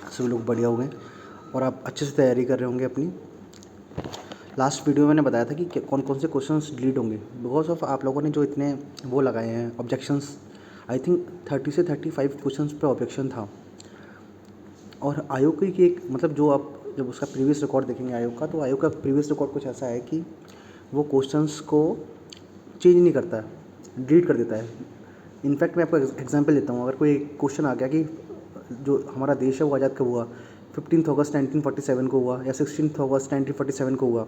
सभी लोग बढ़िया हो गए और आप अच्छे से तैयारी कर रहे होंगे अपनी। लास्ट वीडियो में मैंने बताया था कि कौन कौन से क्वेश्चंस डिलीट होंगे बिकॉज ऑफ आप लोगों ने जो इतने वो लगाए हैं ऑब्जेक्शंस। आई थिंक 30 से 35 क्वेश्चंस पे ऑब्जेक्शन था। और आयोग की एक मतलब जो आप जब उसका प्रीवियस रिकॉर्ड देखेंगे आयोग का, तो आयोग का प्रीवियस रिकॉर्ड कुछ ऐसा है कि वो क्वेश्चंस को चेंज नहीं करता है, डिलीट कर देता है। इनफैक्ट मैं आपको एग्जांपल देता हूँ। अगर कोई क्वेश्चन आ गया कि जो हमारा देश है वो आज़ाद कब हुआ, 15 अगस्त 1947 को हुआ या 16 अगस्त 1947 को हुआ,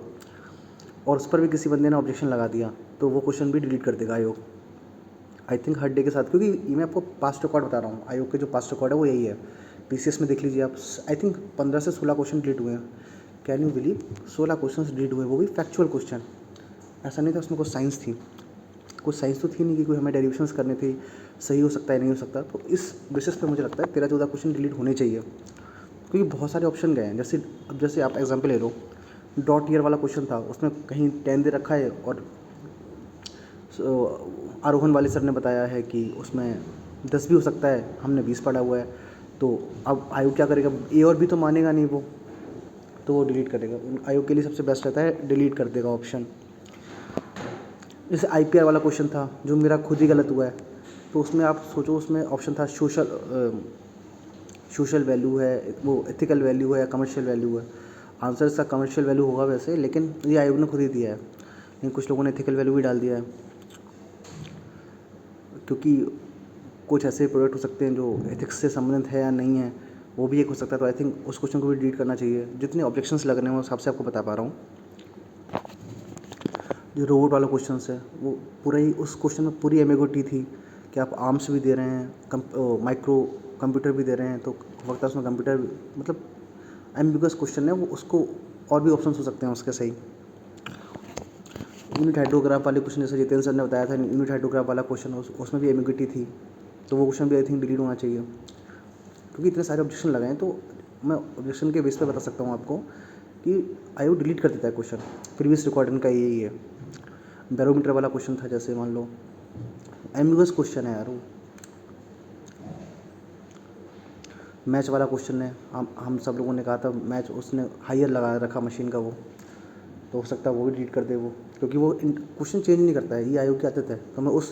और उस पर भी किसी बंदे ने ऑब्जेक्शन लगा दिया, तो वो क्वेश्चन भी डिलीट कर देगा आयोग। आई थिंक हर डे के साथ, क्योंकि ये मैं आपको पास्ट रिकॉर्ड बता रहा हूँ। आयोग के जो पास्ट रिकॉर्ड है वो यही है। पीसीएस में देख लीजिए आप, आई थिंक 15 से 16 क्वेश्चन डिलीट हुए हैं। Can you believe, 16 question delete हुए, वो भी फैक्चुअल क्वेश्चन। ऐसा नहीं था उसमें कुछ साइंस थी, कुछ साइंस तो थी नहीं कि कोई हमें डेरिवेशंस करने थे, सही हो सकता है नहीं हो सकता। तो इस बेसिस पे मुझे लगता है 13-14 क्वेश्चन डिलीट होने चाहिए, क्योंकि बहुत सारे ऑप्शन गए हैं। जैसे आप एग्जांपल ले लो, डॉट ईयर वाला क्वेश्चन था, उसमें कहीं 10 दे रखा है और आरोहण वाले सर ने बताया है कि उसमें 10 भी हो सकता है, हमने 20 पढ़ा हुआ है। तो अब आयोग क्या करेगा, ए और बी तो मानेगा नहीं वो, तो वो डिलीट करेगा। आयोग के लिए सबसे बेस्ट रहता है डिलीट कर देगा ऑप्शन। जैसे आईपीआर वाला क्वेश्चन था जो मेरा खुद ही गलत हुआ है, तो उसमें आप सोचो, उसमें ऑप्शन था सोशल वैल्यू है, वो एथिकल वैल्यू है या कमर्शियल वैल्यू है। आंसर इसका कमर्शियल वैल्यू होगा वैसे, लेकिन ये आयोग ने खुद ही दिया है। लेकिन कुछ लोगों ने एथिकल वैल्यू भी डाल दिया है, क्योंकि कुछ ऐसे प्रोडक्ट हो सकते हैं जो एथिक्स से संबंधित है या नहीं है, वो भी एक हो सकता है। तो आई थिंक उस क्वेश्चन को भी डिलीट करना चाहिए। जितने ऑब्जेक्शंस लग रहे हैं उस हिसाब से आपको बता पा रहा हूँ। जो रोबोट वाला क्वेश्चन है वो पूरा ही, उस क्वेश्चन में पूरी एम्बिग्युइटी थी कि आप आर्म्स भी दे रहे हैं, माइक्रो कंप्यूटर भी दे रहे हैं, तो वक्त उसमें कंप्यूटर मतलब एम्बिगस क्वेश्चन है वो, उसको और भी ऑप्शन हो सकते हैं उसके सही। यूनिट हाइड्रोग्राफ वाले क्वेश्चन, जैसे जितेंद्र सर ने बताया था, यूनिट हाइड्रोग्राफ वाला क्वेश्चन उसमें भी एम्बिग्युइटी थी, तो वो क्वेश्चन भी आई थिंक डिलीट होना चाहिए। क्योंकि इतने सारे ऑब्जेक्शन लगे हैं, तो मैं ऑब्जेक्शन के बेस पे बता सकता हूँ आपको कि आयोग डिलीट कर देता है क्वेश्चन। प्रीवियस रिकॉर्ड इनका यही है। बैरोमीटर वाला क्वेश्चन था, जैसे मान लो एम्बिगस क्वेश्चन है यार वो। मैच वाला क्वेश्चन है, हम सब लोगों ने कहा था मैच, उसने हायर लगा रखा मशीन का वो, तो हो सकता है वो भी डिलीट कर दे वो, क्योंकि वो क्वेश्चन चेंज नहीं करता है, ये आयोग की आदत है। तो मैं उस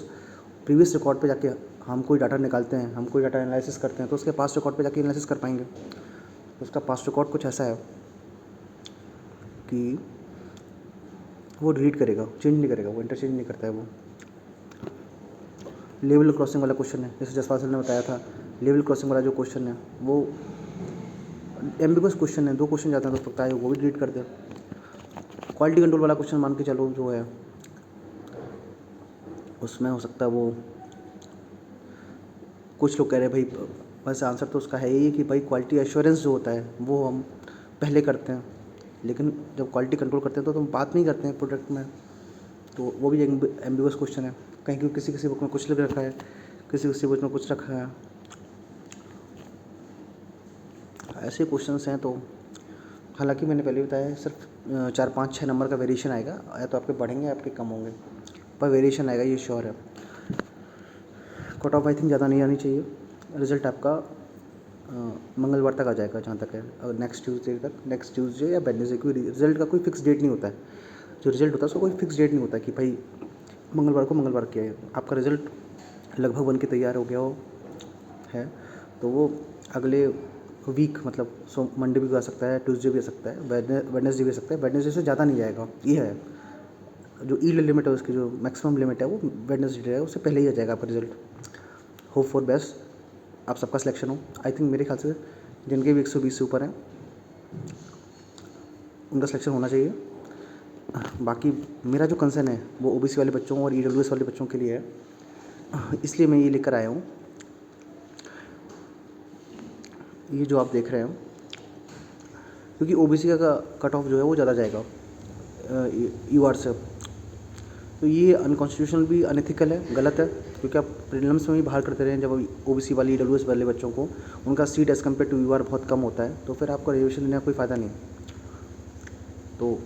प्रीवियस रिकॉर्ड पे जाके, हम कोई डाटा निकालते हैं, हम कोई डाटा एनालिसिस करते हैं, तो उसके पास्ट रिकॉर्ड पे जाके एनालिसिस कर पाएंगे। तो उसका पास्ट रिकॉर्ड कुछ ऐसा है कि वो डिलीट करेगा, चेंज नहीं करेगा, वो इंटरचेंज नहीं करता है वो। लेवल क्रॉसिंग वाला क्वेश्चन है, जैसे जसपाल सर ने बताया था, लेवल क्रॉसिंग वाला जो क्वेश्चन है वो एम्बिगस क्वेश्चन है, 2 क्वेश्चन जाते हैं तो सकता है वो भी डिलीट कर दे। क्वालिटी कंट्रोल वाला क्वेश्चन मान के चलो जो है, उसमें हो सकता है वो, कुछ लोग कह रहे हैं भाई, वैसे आंसर तो उसका है ही कि भाई क्वालिटी एश्योरेंस जो होता है वो हम पहले करते हैं, लेकिन जब क्वालिटी कंट्रोल करते हैं तो हम बात नहीं करते हैं प्रोडक्ट में। तो वो भी एम्बिगस क्वेश्चन है, कहीं क्योंकि किसी किसी बुक में कुछ लिख रखा है, किसी किसी बुक में कुछ रखा है। ऐसे क्वेश्चंस हैं। तो हालांकि मैंने पहले बताया है, सिर्फ 4-5-6 नंबर का वेरिएशन आएगा, या तो आपके बढ़ेंगे या आपके कम होंगे, पर वेरिएशन आएगा, ये श्योर है। कट ऑफ आई थिंक ज़्यादा नहीं आनी चाहिए। रिज़ल्ट आपका मंगलवार तक आ जाएगा जहाँ तक है, और नेक्स्ट ट्यूसडे या वेडनेसडे। कोई रिज़ल्ट का कोई फिक्स डेट नहीं होता है। जो रिज़ल्ट होता है उसका कोई फिक्स डेट नहीं होता कि भाई मंगलवार किया है। आपका रिज़ल्ट लगभग बन के तैयार हो गया हो है, तो वो अगले वीक मतलब मंडे भी आ सकता है, ट्यूसडे भी आ सकता है, वेडनेसडे भी आ सकता है। वेडनेसडे से ज़्यादा नहीं जाएगा, ये है जो ईल्ड लिमिट है, उसकी जो मैक्सिमम लिमिट है वो वेडनेसडे है, उससे पहले ही आ जाएगा आपका रिजल्ट। होप फॉर बेस्ट, आप सबका सिलेक्शन हो। आई थिंक मेरे ख्याल से जिनके भी 120 से ऊपर हैं उनका सिलेक्शन होना चाहिए। बाकी मेरा जो कंसर्न है वो ओबीसी वाले बच्चों और ईडब्ल्यूएस वाले बच्चों के लिए है, इसलिए मैं ये लेकर आया हूँ। ये जो आप देख रहे हैं, क्योंकि ओबीसी का कट ऑफ जो है वो ज़्यादा जाएगा यूआर से, तो ये अनकॉन्स्टिट्यूशनल भी, अनएथिकल है, गलत है। क्योंकि आप प्रीलिम्स में भी बाहर करते रहे, जब ओबीसी वाली ईडब्ल्यूएस वाले बच्चों को उनका seat as compare to UR बहुत कम होता है, तो फिर आपको रिजर्वेशन देने का कोई फ़ायदा नहीं। तो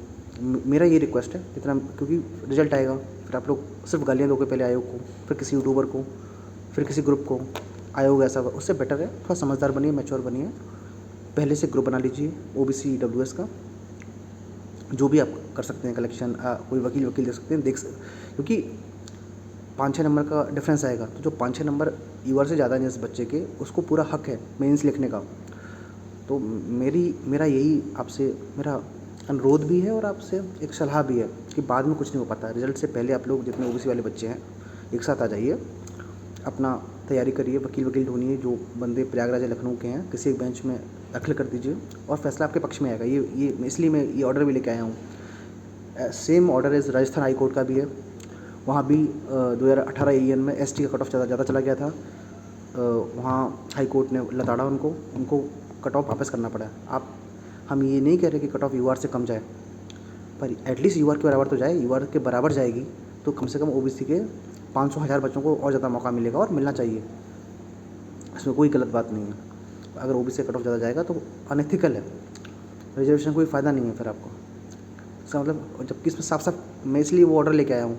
मेरा ये रिक्वेस्ट है, जितना, क्योंकि रिजल्ट आएगा फिर आप लोग सिर्फ गालियाँ दोगे, पहले आयोग को, फिर किसी यूट्यूबर को, फिर किसी ग्रुप को। आयोग ऐसा, उससे बेटर है थोड़ा समझदार बनिए, मैच्योर बनिए, पहले से ग्रुप बना लीजिए OBC EWS का, जो भी आप कर सकते हैं कलेक्शन, कोई वकील दे सकते हैं, क्योंकि 5-6 नंबर का डिफरेंस आएगा, तो जो 5-6 नंबर यूआर से ज़्यादा हैं जिस बच्चे के, उसको पूरा हक है मेंस लिखने का। तो मेरा यही आपसे मेरा अनुरोध भी है और आपसे एक सलाह भी है कि बाद में कुछ नहीं हो पाता है। रिजल्ट से पहले आप लोग जितने OBC वाले बच्चे हैं एक साथ आ जाइए, अपना तैयारी करिए, वकील ढूंढिए, जो बंदे प्रयागराज या लखनऊ के हैं किसी एक बेंच में दाखिल कर दीजिए और फैसला आपके पक्ष में आएगा। ये इसलिए मैं ये ऑर्डर भी लेके आया हूँ। सेम ऑर्डर इस राजस्थान हाई कोर्ट का भी है। वहाँ भी 2018 AEN में ST का कट ऑफ ज़्यादा चला गया था। वहाँ हाई कोर्ट ने लताड़ा उनको कट ऑफ वापस करना पड़ा। हम ये नहीं कह रहे कि कट ऑफ UR से कम जाए, पर एटलीस्ट UR के बराबर तो जाए। UR के बराबर जाएगी तो कम से कम OBC के 500-1000 बच्चों को और ज़्यादा मौका मिलेगा और मिलना चाहिए। इसमें कोई गलत बात नहीं है। अगर OBC से कट ऑफ ज़्यादा जाएगा तो अनएथिकल है, रिजर्वेशन कोई फ़ायदा नहीं है फिर आपको। इसका मतलब जबकि इसमें साफ मैं इसलिए वो ऑर्डर लेके आया हूँ।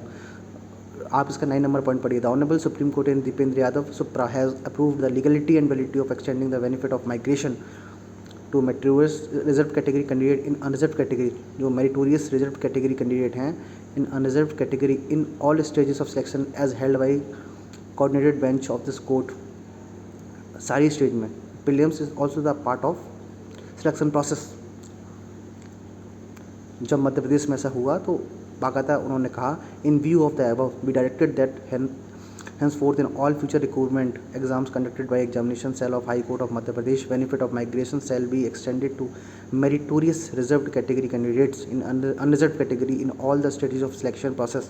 आप इसका 9 नंबर पॉइंट पढ़िए। The honourable Supreme Court in Deependra Yadav supra has approved the legality and validity of extending the benefit of migration to meritorious reserve category candidate in unreserved category. जो मेरिटोरियस रिजर्व कैटेगरी कैंडिडेट हैं in unreserved category in all stages of selection as held by coordinated bench of this court. सारी stage में prelims is also the part of selection process. जब मध्य प्रदेश में ऐसा हुआ तो बाकायदा उन्होंने कहा, in view of the above we directed that henceforth in all future recruitment exams conducted by examination cell of High Court of Madhya Pradesh, benefit of migration shall be extended to meritorious reserved category candidates in unreserved category in all the stages of selection process।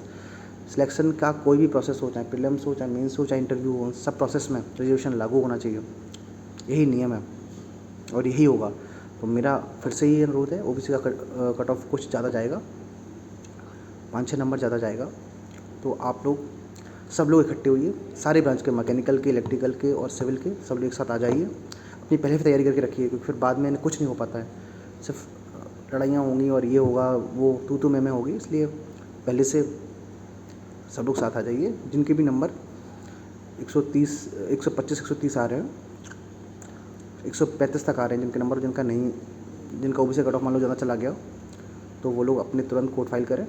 Selection का कोई भी process हो, चाहे prelims हो, चाहे mains हो, चाहे interview हो, सब प्रोसेस में रिजर्वेशन लागू होना चाहिए। यही नियम है और यही होगा। तो मेरा फिर से ही अनुरोध है, OBC का कट ऑफ कुछ ज़्यादा जाएगा, 5-6 नंबर ज़्यादा जाएगा, तो आप लोग सब लोग इकट्ठे होइए, सारे ब्रांच के, मैकेनिकल के, इलेक्ट्रिकल के और सिविल के, सब लोग एक साथ आ जाइए। अपनी पहले से तैयारी करके रखिए, क्योंकि फिर बाद में कुछ नहीं हो पाता है, सिर्फ लड़ाइयाँ होंगी और ये होगा वो तू मैं होगी। इसलिए पहले से सब लोग साथ आ जाइए। जिनके भी नंबर 130, 125, 130 आ रहे हैं, 135 तक आ रहे हैं जिनके नंबर, जिनका नहीं, जिनका OBC कट ऑफ मान लो ज़्यादा चला गया, तो वो लोग अपने तुरंत कोर्ट फाइल करें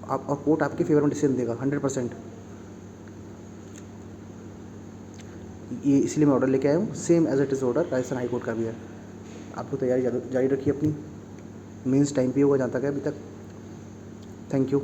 आप, और कोर्ट आपके फेवर में डिसीजन देगा 100%। ये इसलिए मैं ऑर्डर लेके आया हूँ, same as it is order Rajasthan high court का भी है। आपको तैयारी जारी रखिए अपनी, मेंस टाइम पे होगा जहाँ तक है अभी तक। Thank you.